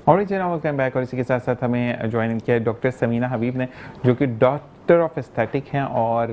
और welcome back. और इसी के साथ साथ हमें ज्वाइन किया डॉक्टर समीना हबीब ने, जो कि डॉक्टर ऑफ एस्थेटिक हैं और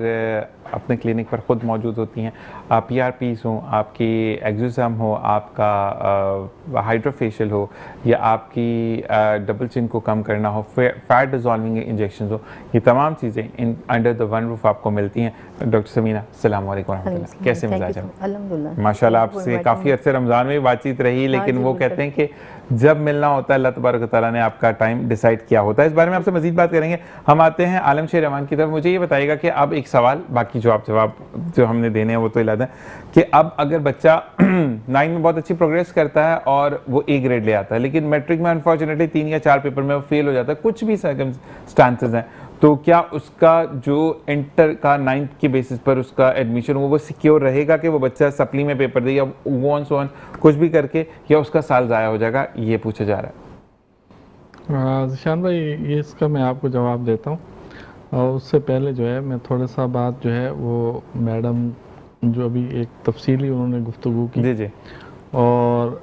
अपने क्लिनिक पर ख़ुद मौजूद होती हैं। आप PRPs हो, आपकी एक्सोसम हो, आपका हाइड्रोफेशियल हो, या आपकी डबल चिन को कम करना हो, फैट डिजॉल्विंग इंजेक्शन हो, ये तमाम चीज़ें in under the one roof आपको मिलती हैं। डॉक्टर समीना, अस्सलाम वालेकुम रहमतुल्लाह, कैसे मिजाज हैं? अल्हम्दुलिल्लाह माशाल्लाह, आपसे काफ़ी अर्से रमज़ान में भी बातचीत रही, लेकिन वो कहते हैं कि जब मिलना होता है अल्लाह तबारक व तआला ने आपका टाइम डिसाइड किया होता है। इस बारे में आपसे मजीद बात करेंगे। हम आते हैं आलम शेर रहमान की तरफ। मुझे ये बताइएगा कि अब एक सवाल, बाकी जो आप जवाब जो हमने देने हैं वो तो इलादा है, कि अब अगर बच्चा 9 में बहुत अच्छी प्रोग्रेस करता है और वो A ग्रेड ले आता है, लेकिन मैट्रिक में अनफॉर्चुनेटली 3 या 4 पेपर में वो फेल हो जाता है, कुछ भी सर्कमस्टांसेस हैं, तो क्या उसका जो इंटर का 9th के बेसिस पर उसका एडमिशन वो सिक्योर रहेगा कि वो बच्चा सप्ली में पेपर दे या वन सो कुछ भी करके, या उसका साल ज़ाया हो जाएगा? ये पूछा जा रहा है। ज़िशान भाई, ये इसका मैं आपको जवाब देता हूँ, और उससे पहले जो है मैं थोड़ा सा बात जो है वो मैडम जो अभी एक तफसीली उन्होंने गुफ्तगू की जी जी, और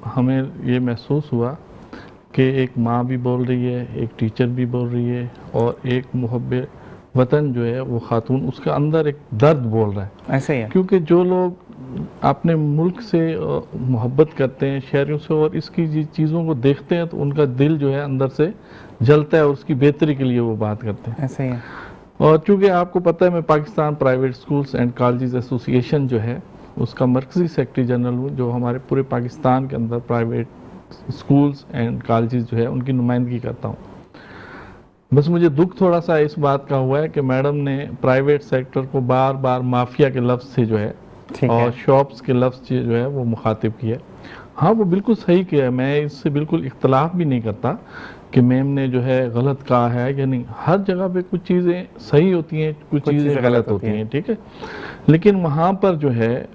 हमें ये महसूस हुआ कि एक माँ भी बोल रही है, एक टीचर भी बोल रही है, और एक मुहब्बे वतन जो है वो खातून, उसके अंदर एक दर्द बोल रहा है। ऐसे ही है, क्योंकि जो लोग अपने मुल्क से मोहब्बत करते हैं, शहरों से, और इसकी चीज़ों को देखते हैं, तो उनका दिल जो है अंदर से जलता है और उसकी बेहतरी के लिए वो बात करते हैं। ऐसे ही है। और चूँकि आपको पता है मैं Pakistan private schools and colleges association जो है उसका मरकज़ी सेक्रेटरी जनरल हूँ, जो हमारे पूरे पाकिस्तान के अंदर प्राइवेट स्कूल्स एंड कॉलेजेस जो है उनकी नुमाइंदगी करता हूँ। बस मुझे दुख थोड़ा सा इस बात का हुआ है कि मैडम ने प्राइवेट सेक्टर को बार बार माफिया के लफ्ज़ से जो है और शॉप्स के लफ्ज़ से जो है वो मुखातिब किया। हाँ, वो बिल्कुल सही किया है, मैं इससे बिल्कुल इख्तलाफ भी नहीं करता कि मैम ने जो है गलत कहा है या नहीं। हर जगह पे कुछ चीज़ें सही होती हैं, कुछ चीज़ें गलत होती हैं, ठीक है। लेकिन वहाँ पर जो है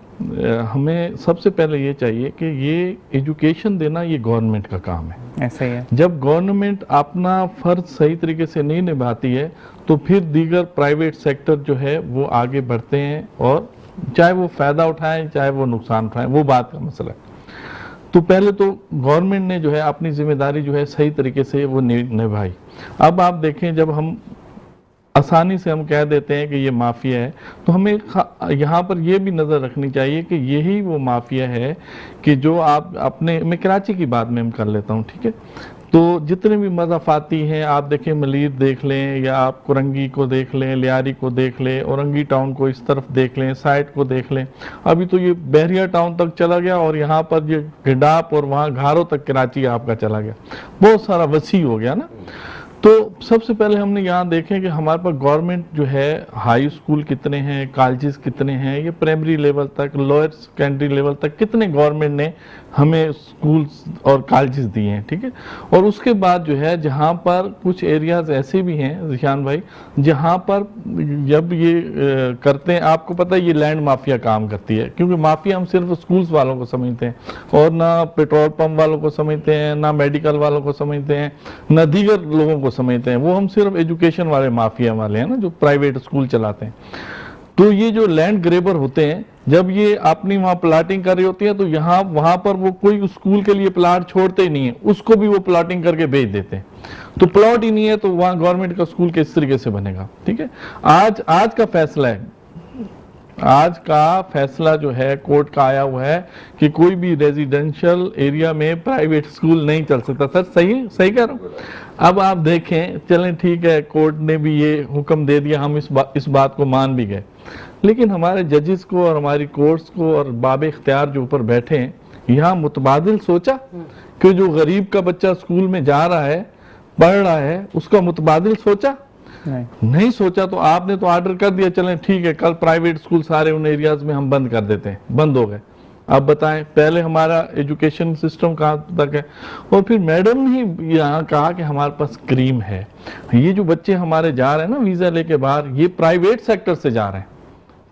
हमें सबसे पहले ये चाहिए कि ये एजुकेशन देना ये गवर्नमेंट का काम है। ऐसा ही है। जब गवर्नमेंट अपना फ़र्ज सही तरीके से नहीं निभाती है तो फिर दीगर प्राइवेट सेक्टर जो है वो आगे बढ़ते हैं, और चाहे वो फ़ायदा उठाएं चाहे वो नुकसान उठाएं, वो बात का मसला है। तो पहले तो गवर्नमेंट ने जो है अपनी जिम्मेदारी जो है सही तरीके से वो निभाई। अब आप देखें, जब हम आसानी से हम कह देते हैं कि ये माफिया है, तो हमें यहाँ पर ये भी नज़र रखनी चाहिए कि यही वो माफिया है कि जो आप अपने, मैं कराची की बात में कर लेता हूँ, ठीक है। तो जितने भी मज़ाफ़ाती हैं, आप देखें मलीर देख लें, या आप कुरंगी को देख लें, लियारी को देख लें, औरंगी टाउन को इस तरफ देख लें, साइड को देख लें, अभी तो ये बहरिया टाउन तक चला गया, और यहाँ पर ये गिडाप और वहाँ घारों तक कराची आपका चला गया, बहुत सारा वसी हो गया ना। तो सबसे पहले हमने यहाँ देखें कि हमारे पास गवर्नमेंट जो है हाई स्कूल कितने हैं, कॉलेजेस कितने हैं, ये प्राइमरी लेवल तक, लोअर सेकेंडरी लेवल तक कितने गवर्नमेंट ने हमें स्कूल्स और कॉलेजेस दिए हैं, ठीक है। और उसके बाद जो है जहाँ पर कुछ एरियाज़ ऐसे भी हैं ज़िशान भाई, जहाँ पर जब ये करते हैं, आपको पता है ये लैंड माफिया काम करती है, क्योंकि माफिया हम सिर्फ स्कूल्स वालों को समझते हैं, और ना पेट्रोल पंप वालों को समझते हैं, ना मेडिकल वालों को समझते हैं, ना दीगर लोगों को समझते हैं। वो हम सिर्फ एजुकेशन वाले माफिया वाले हैं ना, जो प्राइवेट स्कूल चलाते हैं। तो ये जो लैंड ग्रेबर होते हैं, जब ये अपनी वहाँ प्लाटिंग कर रही होती है, तो यहाँ वहाँ पर वो कोई स्कूल के लिए प्लाट छोड़ते ही नहीं है, उसको भी वो प्लाटिंग करके बेच देते हैं। तो प्लॉट ही नहीं है तो वहाँ गवर्नमेंट का स्कूल किस तरीके से बनेगा, ठीक है। आज का फैसला है, आज का फैसला जो है कोर्ट का आया हुआ है कि कोई भी रेजिडेंशियल एरिया में प्राइवेट स्कूल नहीं चल सकता। सर सही कह रहा हूँ। अब आप देखें, चलें ठीक है, कोर्ट ने भी ये हुक्म दे दिया, हम इस बात को मान भी गए, लेकिन हमारे जजेस को और हमारी कोर्ट्स को और बाब इख्तियार जो ऊपर बैठे हैं, यहाँ मुतबादिल सोचा कि जो गरीब का बच्चा स्कूल में जा रहा है, पढ़ रहा है, उसका मुतबादिल सोचा? नहीं सोचा। तो आपने तो ऑर्डर कर दिया, चलें ठीक है, कल प्राइवेट स्कूल सारे उन एरियाज में हम बंद कर देते हैं, बंद हो गए। अब बताएं, पहले हमारा एजुकेशन सिस्टम कहाँ तक है? और फिर मैडम ने यहाँ कहा कि हमारे पास क्रीम है। ये जो बच्चे हमारे जा रहे हैं ना वीज़ा लेके बाहर, ये प्राइवेट सेक्टर से जा रहे हैं,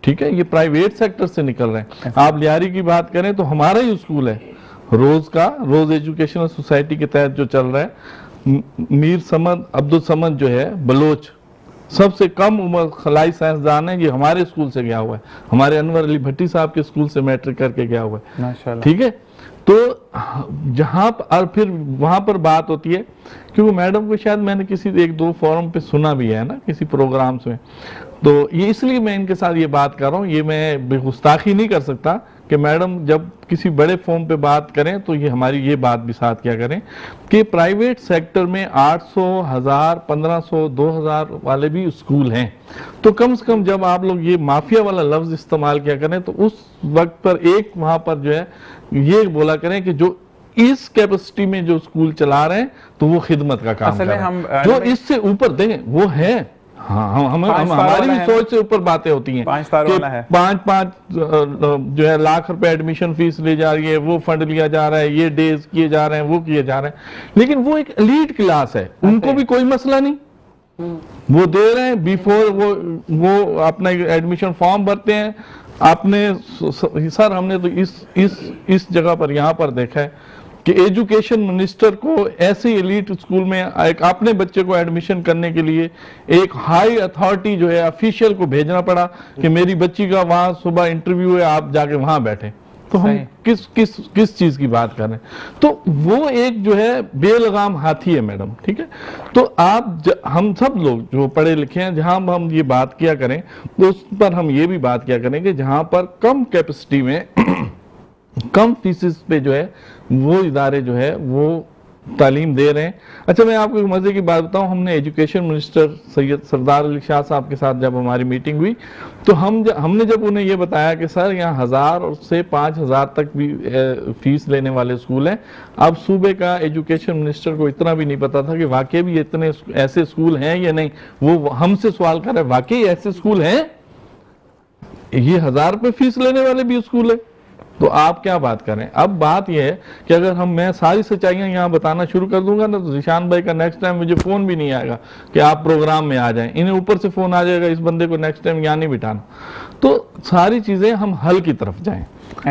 ठीक है, ये प्राइवेट सेक्टर से निकल रहे हैं। आप लियारी की बात करें तो हमारा ही स्कूल है, रोज एजुकेशनल सोसाइटी के तहत जो चल रहा है, मीर समद अब्दुल समद जो है बलोच, सबसे कम उम्र खलाई साइंसदान है, ये हमारे स्कूल से गया हुआ है, हमारे अनवर अली भट्टी साहब के स्कूल से मैट्रिक करके गया हुआ है, ठीक है। तो जहां पर और फिर वहां पर बात होती है, क्योंकि मैडम को शायद मैंने किसी एक दो फोरम पे सुना भी है ना, किसी प्रोग्राम्स में, तो ये इसलिए मैं इनके साथ ये बात कर रहा हूँ। ये मैं गुस्ताखी नहीं कर सकता कि मैडम जब किसी बड़े फॉर्म पे बात करें तो ये हमारी ये बात भी साथ क्या करें कि प्राइवेट सेक्टर में 800, 1000, 1500, 2000 वाले भी स्कूल हैं। तो कम से कम जब आप लोग ये माफिया वाला लफ्ज इस्तेमाल किया करें तो उस वक्त पर एक वहां पर जो है ये बोला करें कि जो इस कैपेसिटी में जो स्कूल चला रहे हैं तो वो खिदमत का काम कर रहे हैं, जो इससे ऊपर दें वो है। हाँ, हम हमारी भी सोच से ऊपर बातें होती हैं 5 स्टार वाला है, 5 जो है लाख रुपए एडमिशन फीस ले जा रही है, वो फंड लिया जा रहा है, ये डेज किए जा रहे हैं, वो किए जा रहे हैं, लेकिन वो एक एलीट क्लास है, उनको भी कोई मसला नहीं, वो दे रहे हैं बिफोर वो अपना एडमिशन फॉर्म भरते हैं। आपने सर हमने तो इस जगह पर यहाँ पर देखा है कि एजुकेशन मिनिस्टर को ऐसे एलीट स्कूल में एक अपने बच्चे को एडमिशन करने के लिए एक हाई अथॉरिटी जो है ऑफिशियल को भेजना पड़ा कि मेरी बच्ची का वहां सुबह इंटरव्यू है, आप जाके वहां बैठे। तो हम किस चीज की बात कर रहे हैं? तो वो एक जो है बेलगाम हाथी है मैडम, ठीक है। तो हम सब लोग जो पढ़े लिखे हैं, जहां हम ये बात किया करें तो उस पर हम ये भी बात किया करें कि जहां पर कम कैपेसिटी में कम फीसिस पे जो है वो इदारे जो है वो तालीम दे रहे हैं। अच्छा, मैं आपको एक मजे की बात बताऊं, हमने एजुकेशन मिनिस्टर सैयद सरदार अली शाह साहब के साथ जब हमारी मीटिंग हुई तो हमने जब उन्हें ये बताया कि सर यहाँ 1000 से 5000 तक भी फीस लेने वाले स्कूल हैं। अब सूबे का एजुकेशन मिनिस्टर को इतना भी नहीं पता था कि वाकई भी इतने ऐसे स्कूल हैं या नहीं। वो हमसे सवाल कर रहे हैं वाकई ऐसे स्कूल हैं, ये 1000 रुपये फीस लेने वाले भी स्कूल है, तो आप क्या बात करें। अब बात यह है कि अगर मैं सारी सच्चाइयां यहाँ बताना शुरू कर दूंगा ना तो जिशान भाई का नेक्स्ट टाइम मुझे फोन भी नहीं आएगा कि आप प्रोग्राम में आ जाएं, इन्हें ऊपर से फोन आ जाएगा इस बंदे को नेक्स्ट टाइम यहाँ नहीं बिठाना। तो सारी चीजें हम हल की तरफ जाएं,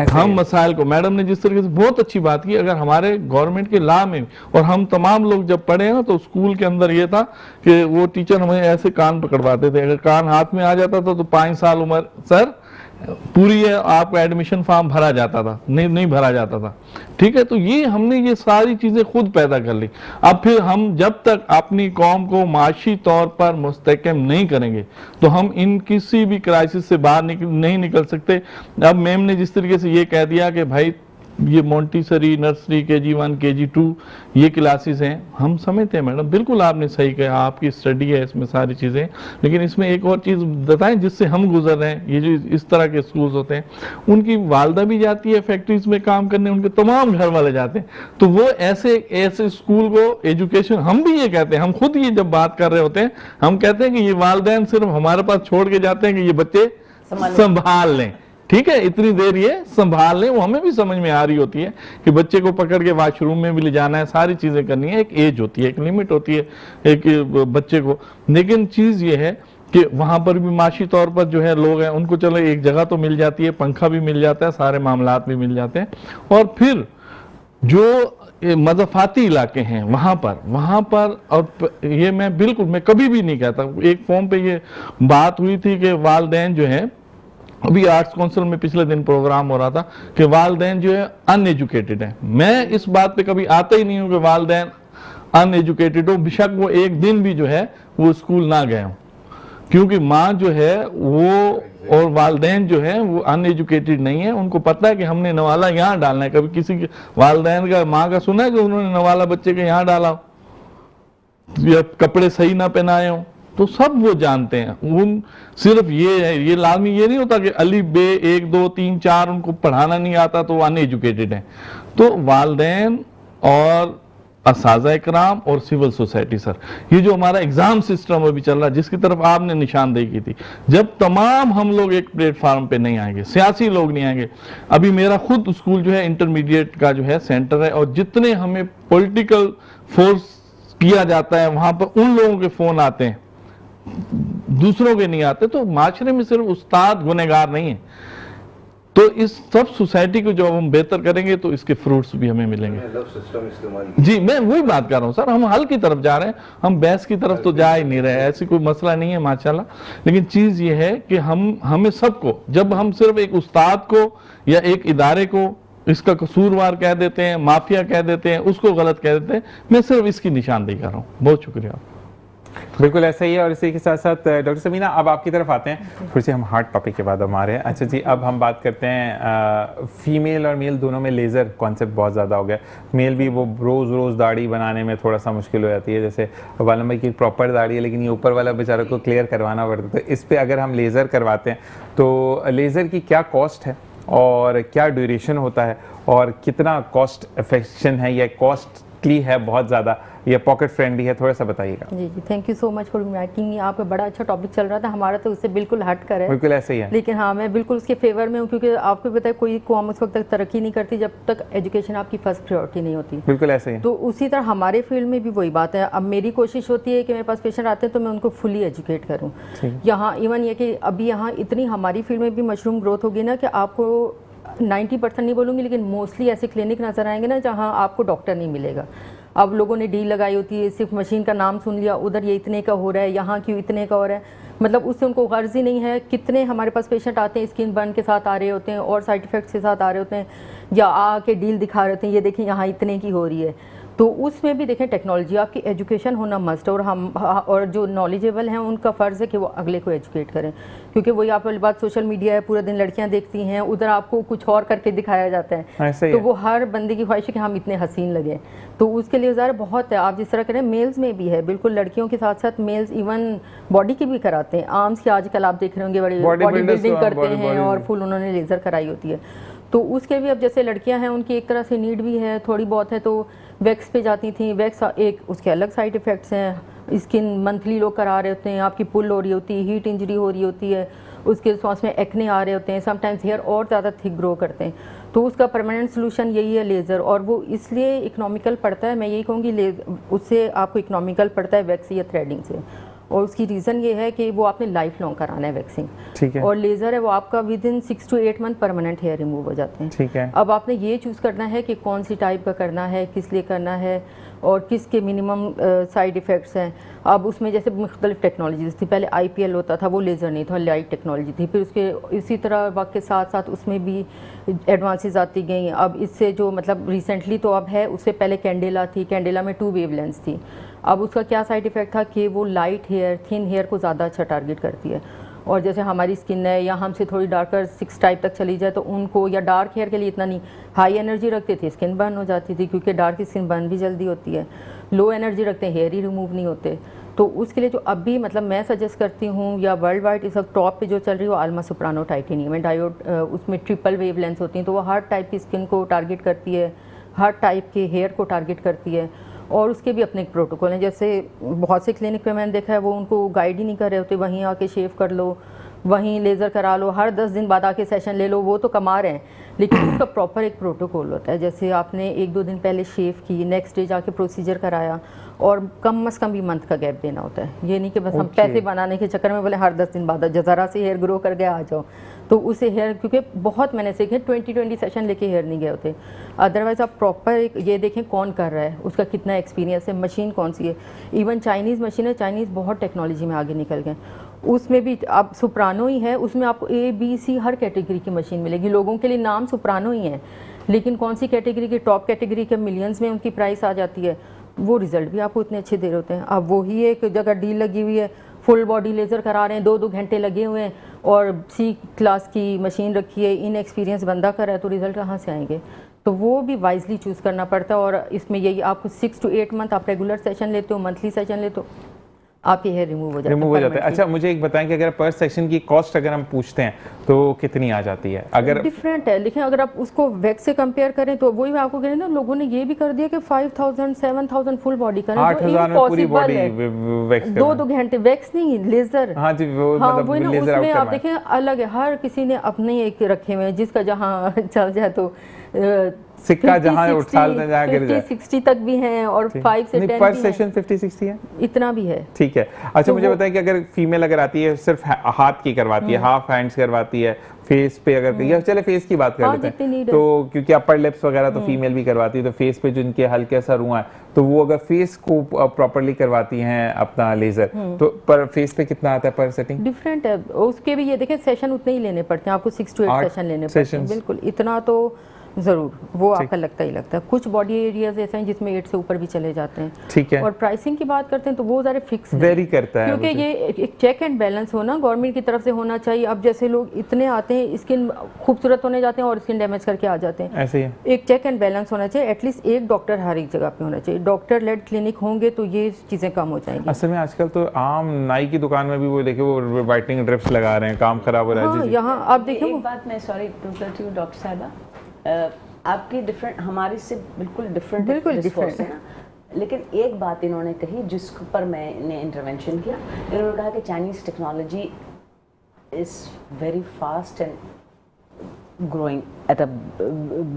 हम मसाइल को, मैडम ने जिस तरीके से बहुत अच्छी बात की, अगर हमारे गवर्नमेंट के लॉ में और हम तमाम लोग जब पढ़े ना तो स्कूल के अंदर ये था कि वो टीचर हमें ऐसे कान पकड़वाते थे, अगर कान हाथ में आ जाता था तो 5 साल उम्र सर पूरी है, आपका एडमिशन फॉर्म भरा जाता था, नहीं भरा जाता था, ठीक है। तो ये हमने ये सारी चीजें खुद पैदा कर ली। अब फिर हम जब तक अपनी कौम को माशी तौर पर मुस्तहकम नहीं करेंगे तो हम इन किसी भी क्राइसिस से बाहर नहीं निकल सकते। अब मैम ने जिस तरीके से ये कह दिया कि भाई ये मोंटेसरी नर्सरी KG1 KG2 ये क्लासेस हैं, हम समझते हैं मैडम, बिल्कुल आपने सही कहा, आपकी स्टडी है इसमें सारी चीज़ें, लेकिन इसमें एक और चीज़ बताएं जिससे हम गुजर रहे हैं। ये जो इस तरह के स्कूल्स होते हैं, उनकी वालदा भी जाती है फैक्ट्रीज में काम करने, उनके तमाम घर वाले जाते हैं, तो वो ऐसे स्कूल को एजुकेशन, हम भी ये कहते हैं, हम खुद ये जब बात कर रहे होते हैं हम कहते हैं कि ये वालिदैन सिर्फ हमारे पास छोड़ के जाते हैं कि ये बच्चे संभाल लें, ठीक है, इतनी देर ये संभाल लें। वो हमें भी समझ में आ रही होती है कि बच्चे को पकड़ के वॉशरूम में भी ले जाना है, सारी चीजें करनी है, एक एज होती है, एक लिमिट होती है एक बच्चे को। लेकिन चीज ये है कि वहां पर भी माशी तौर पर जो है लोग हैं, उनको चलो एक जगह तो मिल जाती है, पंखा भी मिल जाता है, सारे मामलात भी मिल जाते हैं, और फिर जो मज़ाफ़ाती इलाके हैं वहां पर और ये मैं कभी भी नहीं कहता, एक फॉर्म पे ये बात हुई थी कि वालिदैन जो है, अभी आर्ट्स काउंसिल में पिछले दिन प्रोग्राम हो रहा था कि वालिदैन जो है अनएजुकेटेड है। मैं इस बात पे कभी आता ही नहीं हूं कि वालिदैन अनएजुकेटेड हो, बेशक वो एक दिन भी जो है वो स्कूल ना गए हो, क्योंकि माँ जो है वो और वालिदैन जो है वो अनएजुकेटेड नहीं है। उनको पता है कि हमने नवाला यहाँ डालना है। कभी किसी के वालिदैन का माँ का सुना है कि उन्होंने नवाला बच्चे के यहाँ डाला हो या कपड़े सही ना पहनाए हो, तो सब वो जानते हैं। उन सिर्फ ये है, ये लाजमी ये नहीं होता कि अली बे 1 2 3 4 उनको पढ़ाना नहीं आता तो अनएजुकेटेड है। तो वालिदैन और असाज़ा इकराम और सिविल सोसाइटी, सर ये जो हमारा एग्जाम सिस्टम अभी चल रहा है जिसकी तरफ आपने निशानदेही की थी, जब तमाम हम लोग एक प्लेटफार्म पे नहीं आएंगे, सियासी लोग नहीं आएंगे। अभी मेरा खुद स्कूल जो है इंटरमीडिएट का जो है सेंटर है, और जितने हमें पॉलिटिकल फोर्स किया जाता है वहां पर उन लोगों के फोन आते हैं, दूसरों के नहीं आते। तो माशरे में सिर्फ उस्ताद गुनहगार नहीं है। तो इस सब सोसाइटी को जब हम बेहतर करेंगे तो इसके फ्रूट्स भी हमें मिलेंगे। जी मैं वही बात कर रहा हूँ सर, हम हल की तरफ जा रहे हैं, हम बहस की तरफ तो जा ही नहीं रहे, ऐसी कोई मसला नहीं है माशाल्लाह। लेकिन चीज ये है कि हमें सबको, जब हम सिर्फ एक उस्ताद को या एक इदारे को इसका कसूरवार कह देते हैं, माफिया कह देते हैं, उसको गलत कह देते हैं। मैं सिर्फ इसकी निशानदेही कर रहा हूँ। बहुत शुक्रिया। बिल्कुल ऐसा ही है। और इसी के साथ साथ डॉक्टर समीना, अब आपकी तरफ आते हैं। फिर से हम हार्ट टॉपिक के बाद हम आ रहे हैं। अच्छा जी, अब हम बात करते हैं फीमेल और मेल दोनों में लेज़र कॉन्सेप्ट बहुत ज़्यादा हो गया। मेल भी वो रोज़ दाढ़ी बनाने में थोड़ा सा मुश्किल हो जाती है। जैसे वालम भाई की प्रॉपर दाढ़ी है, लेकिन ये ऊपर वाला बेचारा को क्लियर करवाना पड़ता है। तो इस पर अगर हम लेज़र करवाते हैं तो लेज़र की क्या कॉस्ट है और क्या ड्यूरेशन होता है और कितना कॉस्ट इफेक्शन है या कॉस्टली है बहुत ज़्यादा या पॉकेट फ्रेंडली है, थोड़ा सा बताइएगा। जी जी, thank you so much for inviting me. आपका बड़ा अच्छा टॉपिक चल रहा था, हमारा तो उससे बिल्कुल हट कर है। बिल्कुल ऐसे ही है। लेकिन हाँ, मैं बिल्कुल उसके फेवर में हूँ, क्योंकि आपको पता है कोई कौम उस वक्त तक तरक्की नहीं करती जब तक एजुकेशन आपकी फर्स्ट प्रायोरिटी नहीं होती। बिल्कुल ऐसे ही है। तो उसी तरह हमारे फील्ड में भी वही बात है। अब मेरी कोशिश होती है कि मेरे पास पेशेंट आते हैं तो मैं उनको फुली एजुकेट करूँ। यहाँ इवन ये कि अभी यहाँ इतनी हमारी फील्ड में भी मशरूम ग्रोथ होगी ना कि आपको 90% नहीं बोलूँगी, लेकिन मोस्टली ऐसे क्लिनिक नज़र आएंगे ना जहाँ आपको डॉक्टर नहीं मिलेगा। अब लोगों ने डील लगाई होती है, सिर्फ मशीन का नाम सुन लिया, उधर ये इतने का हो रहा है, यहाँ क्यों इतने का हो रहा है, मतलब उससे उनको गर्ज ही नहीं है। कितने हमारे पास पेशेंट आते हैं स्किन बर्न के साथ आ रहे होते हैं और साइड इफ़ेक्ट्स के साथ आ रहे होते हैं, या आके डील दिखा रहे होते हैं, ये देखें यहाँ इतने की हो रही है। तो उसमें भी देखें टेक्नोलॉजी, आपकी एजुकेशन होना मस्ट, और हम और जो नॉलेजेबल हैं उनका फ़र्ज़ है कि वो अगले को एजुकेट करें। क्योंकि वही आप वाली बात, सोशल मीडिया है, पूरा दिन लड़कियां देखती हैं, उधर आपको कुछ और करके दिखाया जाता है। तो वो हर बंदे की ख्वाहिश है कि हम इतने हसीन लगे, तो उसके लिए ज़रा बहुत है। आप जिस तरह करें, मेल्स में भी है, बिल्कुल लड़कियों के साथ साथ मेल्स इवन बॉडी की भी कराते हैं। आर्म्स की आजकल आप देख रहे होंगे बड़ी बॉडी बिल्डिंग करते हैं और फुल उन्होंने लेज़र कराई होती है। तो उसके भी अब जैसे लड़कियां हैं उनकी एक तरह से नीड भी है, थोड़ी बहुत है, तो वैक्स पे जाती थी। वैक्स एक उसके अलग साइड इफ़ेक्ट्स हैं। स्किन मंथली लोग करा रहे होते हैं, आपकी पुल हो रही होती है, हीट इंजरी हो रही होती है, उसके सांस में एक्ने आ रहे होते हैं, समटाइम्स हेयर और ज़्यादा थिक ग्रो करते हैं। तो उसका परमानेंट सोल्यूशन यही है लेज़र, और वो इसलिए इकोनॉमिकल पड़ता है। मैं यही कहूँगी उससे आपको इकोनॉमिकल पड़ता है वैक्स या थ्रेडिंग से, और उसकी रीज़न ये है कि वो आपने लाइफ लॉन्ग कराना है वैक्सिंग। ठीक है। और लेज़र है वो आपका within 6 to 8 month permanent hair remove हो जाते हैं। ठीक है। अब आपने ये चूज़ करना है कि कौन सी टाइप का करना है, किस लिए करना है, और किसके मिनिमम साइड इफ़ेक्ट्स हैं। अब उसमें जैसे मुख्तलिफ टेक्नोलॉजीज़ थी, पहले IPL होता था, वो लेज़र नहीं था, लाइट टेक्नोलॉजी थी। फिर उसके इसी तरह वक्त के साथ साथ उसमें भी एडवांसेस आती गई। अब इससे जो मतलब रिसेंटली तो अब है, उससे पहले कैंडेला थी, कैंडेला में 2 वेवलेंथ्स थी। अब उसका क्या साइड इफ़ेक्ट था कि वो लाइट हेयर, थिन हेयर को ज़्यादा अच्छा टारगेट करती है। और जैसे हमारी स्किन है या हमसे थोड़ी डार्कर 6 टाइप तक चली जाए तो उनको, या डार्क हेयर के लिए इतना नहीं, हाई एनर्जी रखते थे स्किन बर्न हो जाती थी, क्योंकि डार्क स्किन बर्न भी जल्दी होती है। लो एनर्जी रखते हैं, हेयर ही रिमूव नहीं होते। तो उसके लिए जो अब भी मतलब मैं सजेस्ट करती हूँ, या वर्ल्ड वाइड इस वक्त टॉप पे जो चल रही है वो आल्मा सोप्रानो टाइटेनियम है डायोड। उसमें ट्रिपल वेव लेंस होती हैं, तो वो हर टाइप की स्किन को टारगेट करती है, हर टाइप के हेयर को टारगेट करती है। और उसके भी अपने एक प्रोटोकॉल हैं। जैसे बहुत से क्लिनिक पे मैंने देखा है वो उनको गाइड ही नहीं कर रहे होते, वहीं आके शेव कर लो, वहीं लेज़र करा लो, हर 10 दिन बाद आके सेशन ले लो, वो तो कमा रहे हैं, लेकिन उसका प्रॉपर एक प्रोटोकॉल होता है। जैसे आपने 1-2 दिन पहले शेव की, नेक्स्ट डे जाके प्रोसीजर कराया, और कम से कम भी मंथ का गैप देना होता है। ये नहीं कि बस हम पैसे बनाने के चक्कर में बोले हर 10 दिन बाद ज़रा से हेयर ग्रो कर गया आ जाओ, तो उसे हेयर, क्योंकि बहुत मैंने सीखे 20 सेशन लेके हेयर नहीं गए होते। अदरवाइज़ आप प्रॉपर एक ये देखें कौन कर रहा है, उसका कितना एक्सपीरियंस है, मशीन कौन सी है। इवन चाइनीज़ मशीन है, चाइनीज़ बहुत टेक्नोलॉजी में आगे निकल गए, उसमें भी अब सोप्रानो ही है, उसमें आपको ABC हर कैटेगरी की मशीन मिलेगी। लोगों के लिए नाम सोप्रानो ही है, लेकिन कौन सी कैटेगरी की, टॉप कैटेगरी के मिलियंस में उनकी प्राइस आ जाती है, वो रिजल्ट भी आपको इतने अच्छे दे रहे होते हैं। अब वही एक जगह डील लगी हुई है, फुल बॉडी लेज़र करा रहे हैं, 2-2 घंटे लगे हुए हैं, और C क्लास की मशीन रखी है, इन एक्सपीरियंस बंदा कर रहा है, तो रिजल्ट कहाँ से आएंगे। तो वो भी वाइजली चूज़ करना पड़ता है। और इसमें यही आपको 6 to 8 मंथ आप रेगुलर सेशन लेते हो, मंथली सेशन लेते हो, आपके हेयर रिमूव हो जाते हैं। अच्छा, मुझे एक बताएं कि अगर पर सेक्शन की कॉस्ट अगर हम पूछते हैं तो कितनी आ जाती है? अगर डिफरेंट है, लेकिन अगर आप उसको वैक्स से कंपेयर करें तो वही मैं आपको कह रही हूं ना, लोगों ने ये भी कर दिया कि 5000 7000 फुल बॉडी करें, 8000 में पूरी बॉडी वैक्स, 2-2 घंटे वैक्स नहीं लेजर। हाँ जी, वो मतलब लेजर आउट उसमें आप देखें अलग है, हर किसी ने अपने एक रखे हुए हैं, जिसका जहाँ चल जाए तो सिक्का जहाँ उछालते जाए, 50-60 तक भी हैं, और 5 से 10 पर सेशन 50-60 है, इतना भी है। ठीक है। अच्छा, तो मुझे बताएं कि अगर फीमेल अगर आती है, सिर्फ हाथ की करवाती है, हाफ हैंड्स करवाती है, फेस पे अगर, या चले फेस की बात कर लेते हैं, तो क्योंकि अपर लिप्स वगैरह तो फीमेल भी करवाती है, तो फेस पे जो इनके हल्के सा रुआ है, तो वो अगर फेस को प्रॉपर्ली करवाती हैं अपना लेजर, तो पर फेस पे कितना आता है पर सेटिंग? डिफरेंट है उसके भी। ये देखें सेशन उतने ही लेने पड़ते हैं आपको, 6 to 8 सेशन लेने पड़ते हैं, बिल्कुल इतना तो ज़रूर, वो आपका लगता ही लगता है। कुछ बॉडी एरियाज ऐसे हैं जिसमें 8 से ऊपर भी चले जाते हैं। ठीक है। और प्राइसिंग की बात करते हैं तो वो ज़रा फिक्स वेरी करता है, क्योंकि ये एक चेक एंड बैलेंस हो ना गवर्नमेंट की तरफ से होना चाहिए। अब जैसे लोग इतने आते हैं, स्किन खूबसूरत होने जाते हैं और स्किन डैमेज करके आ जाते हैं, ऐसे ही है। एक चेक एंड बैलेंस होना चाहिए। एटलीस्ट एक डॉक्टर हर एक जगह पे होना चाहिए। डॉक्टर लेड क्लिनिक होंगे तो ये चीज़ें कम हो जाएंगी। असल में आजकल तो आम नाई की दुकान में भी वो देखिए वो वाइटनिंग ड्रिप्स लगा रहे हैं, काम खराब हो रहा है। हाँ, जी, जी। यहाँ आप देखिए एक बात मैं sorry to cut you doctor साहबा, आपकी डिफरेंट हमारी से बिल्कुल डिफरेंट different है ना, लेकिन एक बात इन्होंने कही जिस पर मैंने इंटरवेंशन किया। इन्होंने कहा कि Chinese technology is very fast and growing at a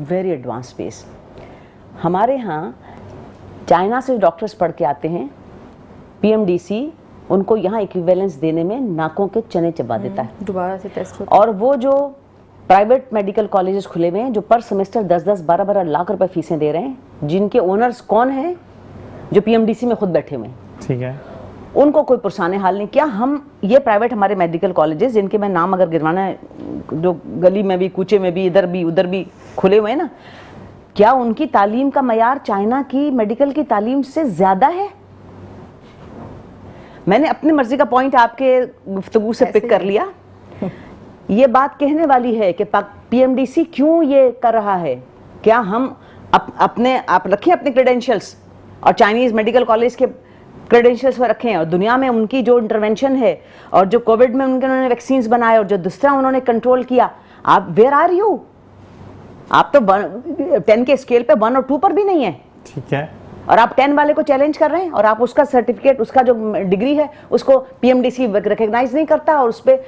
very advance pace. हमारे यहाँ चाइना से डॉक्टर्स पढ़ के आते हैं, पीएमडीसी उनको यहाँ इक्विवेलेंस देने में नाकों के चने चबा देता है। दोबारा से टेस्ट होता और वो जो प्राइवेट मेडिकल कॉलेजेस खुले हुए हैं जो पर सेमेस्टर 10-10, 12-12 लाख रुपए फीसें दे रहे हैं, जिनके ओनर्स कौन हैं? जो पीएमडीसी में खुद बैठे हुए हैं। ठीक है। उनको कोई पुरसाने हाल नहीं। क्या हम ये प्राइवेट हमारे मेडिकल कॉलेजेस, जिनके मैं नाम अगर गिरवाना है, जो गली में भी, कूचे में भी, इधर भी उधर भी खुले हुए हैं ना, क्या उनकी तालीम का मयार चाइना की मेडिकल की तालीम से ज्यादा है? मैंने अपनी मर्जी का पॉइंट आपके गुफ्तगू से पिक कर लिया। ये बात कहने वाली है कि पीएमडीसी क्यों ये कर रहा है। क्या हम आप रखें अपने क्रेडेंशियल्स और चाइनीज मेडिकल कॉलेज के क्रेडेंशियल्स में रखें, और दुनिया में उनकी जो इंटरवेंशन है और जो कोविड में उन्होंने वैक्सीन्स बनाए और जो दूसरा उन्होंने कंट्रोल किया, आप वेयर आर यू? आप तो 10 के स्केल पे 1 और 2 पर भी नहीं है। ठीक है। और आप 10 वाले को चैलेंज कर रहे हैं, और आप उसका सर्टिफिकेट, उसका जो डिग्री है उसको पीएमडीसी रिकॉग्नाइज नहीं करता, और उस पे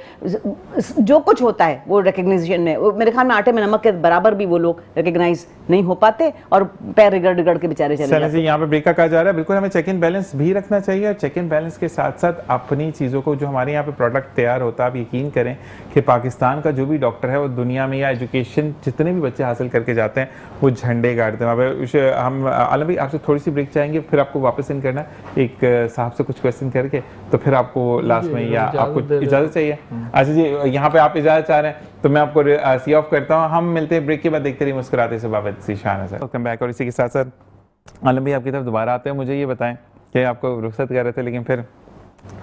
जो कुछ होता है वो रिकॉग्निशन में, मेरे ख्याल में आटे में नमक के बराबर भी वो लोग रिकॉग्नाइज नहीं हो पाते और पैर रिगड़ के बेचारे चले जाते हैं। यहाँ पे ब्रेक का कहा जा रहा है, बिल्कुल हमें चेक इन बैलेंस भी रखना चाहिए, और चेक इन बैलेंस के साथ साथ अपनी चीज़ों को, जो हमारे यहाँ पे प्रोडक्ट तैयार होता है, आप यकीन करें कि पाकिस्तान का जो भी डॉक्टर है वो दुनिया में या एजुकेशन जितने भी बच्चे हासिल करके जाते हैं वो झंडे गाड़ते हैं वहाँ पे। हम आलम भाई आपसे थोड़ी सी ब्रेक चाहेंगे, फिर आपको वापस इन करना एक साहब से कुछ क्वेश्चन करके, तो फिर आपको लास्ट में, या आपको इजाज़त चाहिए? अच्छा जी, यहाँ पे आप इजाज़त चाह रहे हैं तो मैं आपको सी ऑफ करता हूँ। हम मिलते हैं ब्रेक के बाद, देखते रहिए मुस्कुराते से बाबत सी शान है। Welcome back. और इसी के साथ साथ आलम भाई आपकी तरफ दोबारा आते हैं। मुझे ये बताएं कि आपको रुखसत कर रहे थे लेकिन फिर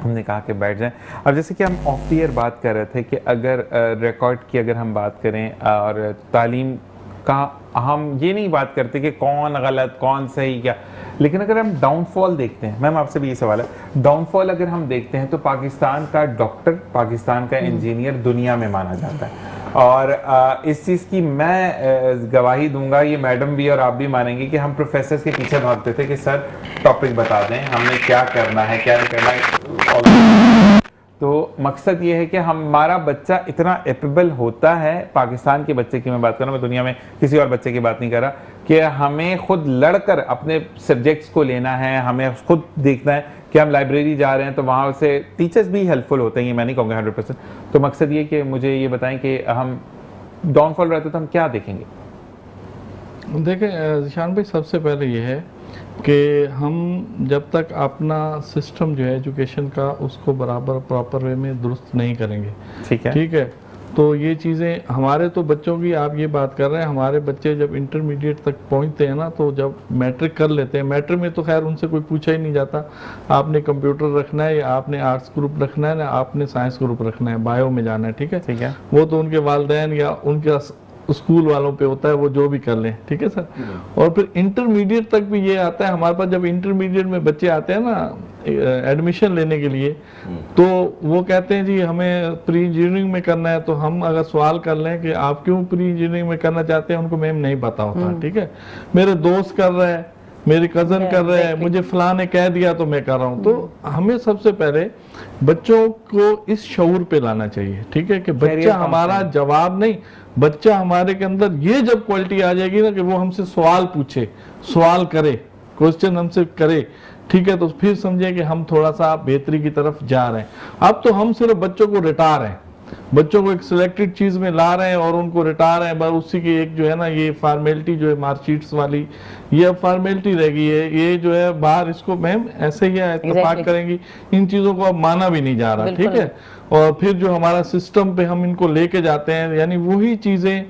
हमने कहा कि बैठ जाएं। अब जैसे कि हम ऑफ द ईयर बात कर रहे थे कि अगर रिकॉर्ड की अगर हम बात करें और तालीम का, हम ये नहीं बात करते कि कौन गलत कौन सही क्या, लेकिन अगर हम डाउनफॉल देखते हैं, मैम आपसे भी ये सवाल है, डाउनफॉल अगर हम देखते हैं तो पाकिस्तान का डॉक्टर, पाकिस्तान का इंजीनियर दुनिया में माना जाता है। और इस चीज़ की मैं गवाही दूंगा, ये मैडम भी और आप भी मानेंगे कि हम प्रोफेसर्स के पीछे भागते थे कि सर टॉपिक बता दें, हमने क्या करना है क्या नहीं करना है। तो मकसद ये है कि हमारा बच्चा इतना एपेबल होता है, पाकिस्तान के बच्चे की मैं बात कर रहा हूँ, मैं दुनिया में किसी और बच्चे की बात नहीं कर रहा, कि हमें खुद लड़कर अपने सब्जेक्ट्स को लेना है, हमें खुद देखना है कि हम लाइब्रेरी जा रहे हैं तो वहाँ से टीचर्स भी हेल्पफुल होते हैं, ये मैं नहीं कहूँगा 100%। तो मकसद ये कि मुझे ये बताएं कि हम डाउनफॉल रहते तो हम क्या देखेंगे? देखें जिशान भाई, सबसे पहले ये है कि हम जब तक अपना सिस्टम जो है एजुकेशन का उसको बराबर प्रॉपर वे में दुरुस्त नहीं करेंगे, ठीक है, तो ये चीज़ें हमारे तो बच्चों की, आप ये बात कर रहे हैं, हमारे बच्चे जब इंटरमीडिएट तक पहुंचते हैं ना, तो जब मैट्रिक कर लेते हैं, मैट्रिक में तो खैर उनसे कोई पूछा ही नहीं जाता आपने कंप्यूटर रखना है या आपने आर्ट्स ग्रुप रखना है ना आपने साइंस ग्रुप रखना है, बायो में जाना है, ठीक है, वो तो उनके वालिदैन या उनके स्कूल वालों पे होता है, वो जो भी कर लें, ठीक है सर। और फिर इंटरमीडिएट तक भी ये आता है हमारे पास, जब इंटरमीडिएट में बच्चे आते हैं ना एडमिशन लेने के लिए, तो वो कहते हैं जी हमें प्री इंजीनियरिंग में करना है, तो हम अगर सवाल कर लें कि आप क्यों प्री इंजीनियरिंग में करना चाहते हैं, उनको मैम नहीं पता होता, ठीक है, मेरे दोस्त कर रहे हैं, मेरे कजन कर रहे हैं, मुझे फलां ने कह दिया तो मैं कर रहा हूँ। तो हमें सबसे पहले बच्चों को इस शऊर पे लाना चाहिए, ठीक है, कि बच्चा हमारा जवाब नहीं, बच्चा हमारे के अंदर ये जब क्वालिटी आ जाएगी ना कि वो हमसे सवाल पूछे, सवाल करे, क्वेश्चन हमसे करे, ठीक है, तो फिर समझे कि हम थोड़ा सा बेहतरी की तरफ जा रहे हैं। अब तो हम सिर्फ बच्चों को रिटा रहे हैं, बच्चों को एक सिलेक्टेड चीज में ला रहे हैं और उनको रिटा रहे हैं, बस उसी की एक जो है ना ये फॉर्मेलिटी जो है मार्कशीट्स वाली, ये अब फॉर्मेलिटी रह गई है, ये जो है बाहर इसको मैम ऐसे ही इत्तेफाक करेंगी, इन चीजों को अब माना भी नहीं जा रहा, ठीक है। और फिर जो हमारा सिस्टम पे हम इनको लेके जाते हैं, यानी वही चीजें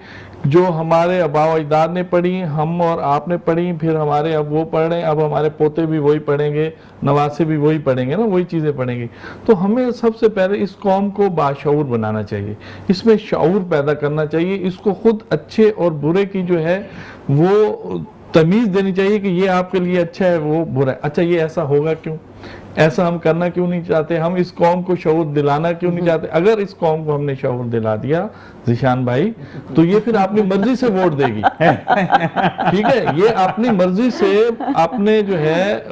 जो हमारे आबाओ अजदाद ने पढ़ी, हम और आपने पढ़ी, फिर हमारे अब वो पढ़ रहे हैं, अब हमारे पोते भी वही पढ़ेंगे, नवासे भी वही पढ़ेंगे ना, वही चीज़ें पढ़ेंगे। तो हमें सबसे पहले इस कौम को बाशऊर बनाना चाहिए, इसमें शऊर पैदा करना चाहिए, इसको खुद अच्छे और बुरे की जो है वो तमीज़ देनी चाहिए कि ये आपके लिए अच्छा है, वो बुरा है। अच्छा, ये ऐसा होगा क्यों, ऐसा हम करना क्यों नहीं चाहते, हम इस कौम को शऊर दिलाना क्यों नहीं चाहते? अगर इस कौम को हमने शऊर दिला दिया ज़ीशान भाई, तो ये फिर अपनी मर्जी से वोट देगी। ठीक है, ये अपनी मर्जी से अपने जो है